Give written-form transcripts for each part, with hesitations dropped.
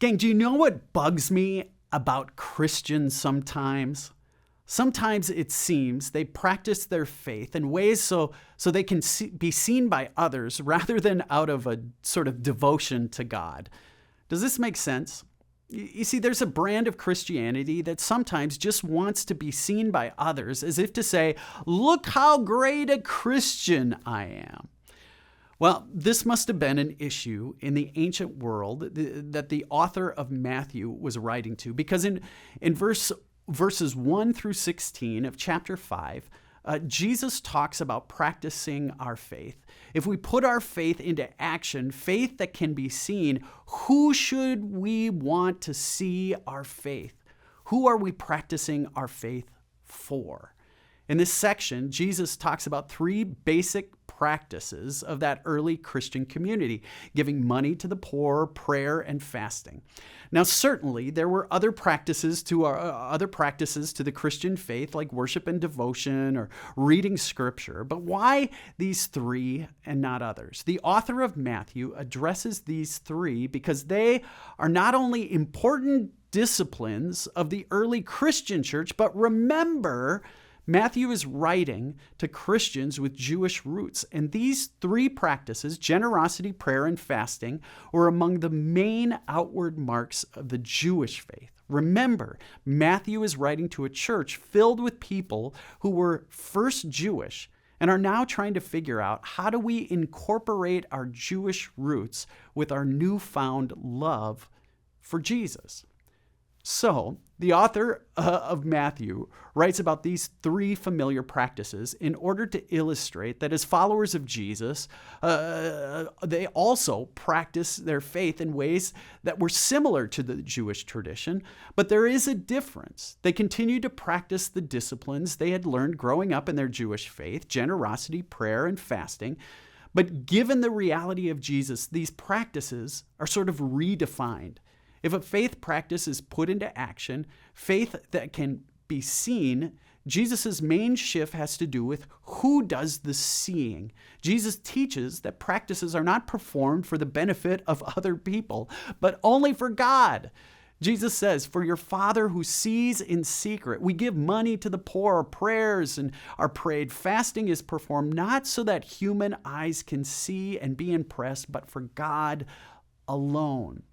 Gang, do you know what bugs me about Christians sometimes? Sometimes it seems they practice their faith in ways so they can be seen by others rather than out of a sort of devotion to God. Does this make sense? You see, there's a brand of Christianity that sometimes just wants to be seen by others as if to say, look how great a Christian I am. Well, this must have been an issue in the ancient world that the author of Matthew was writing to, because in verses 1 through 16 of chapter 5, Jesus talks about practicing our faith. If we put our faith into action, faith that can be seen, who should we want to see our faith? Who are we practicing our faith for? In this section, Jesus talks about three basic practices of that early Christian community: giving money to the poor, prayer, and fasting. Now, certainly, there were other practices to the Christian faith, like worship and devotion or reading scripture. But why these three and not others? The author of Matthew addresses these three because they are not only important disciplines of the early Christian church, but remember, Matthew is writing to Christians with Jewish roots, and these three practices, generosity, prayer, and fasting, were among the main outward marks of the Jewish faith. Remember, Matthew is writing to a church filled with people who were first Jewish and are now trying to figure out, how do we incorporate our Jewish roots with our newfound love for Jesus? So, the author of Matthew writes about these three familiar practices in order to illustrate that as followers of Jesus, they also practice their faith in ways that were similar to the Jewish tradition, but there is a difference. They continue to practice the disciplines they had learned growing up in their Jewish faith: generosity, prayer, and fasting. But given the reality of Jesus, these practices are sort of redefined. If a faith practice is put into action, faith that can be seen, Jesus' main shift has to do with who does the seeing. Jesus teaches that practices are not performed for the benefit of other people, but only for God. Jesus says, "For your Father who sees in secret." We give money to the poor, our prayers and are prayed. Fasting is performed not so that human eyes can see and be impressed, but for God alone.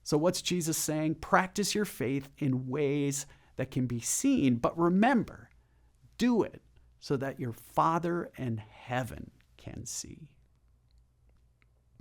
So what's Jesus saying? Practice your faith in ways that can be seen, but remember, do it so that your Father in heaven can see.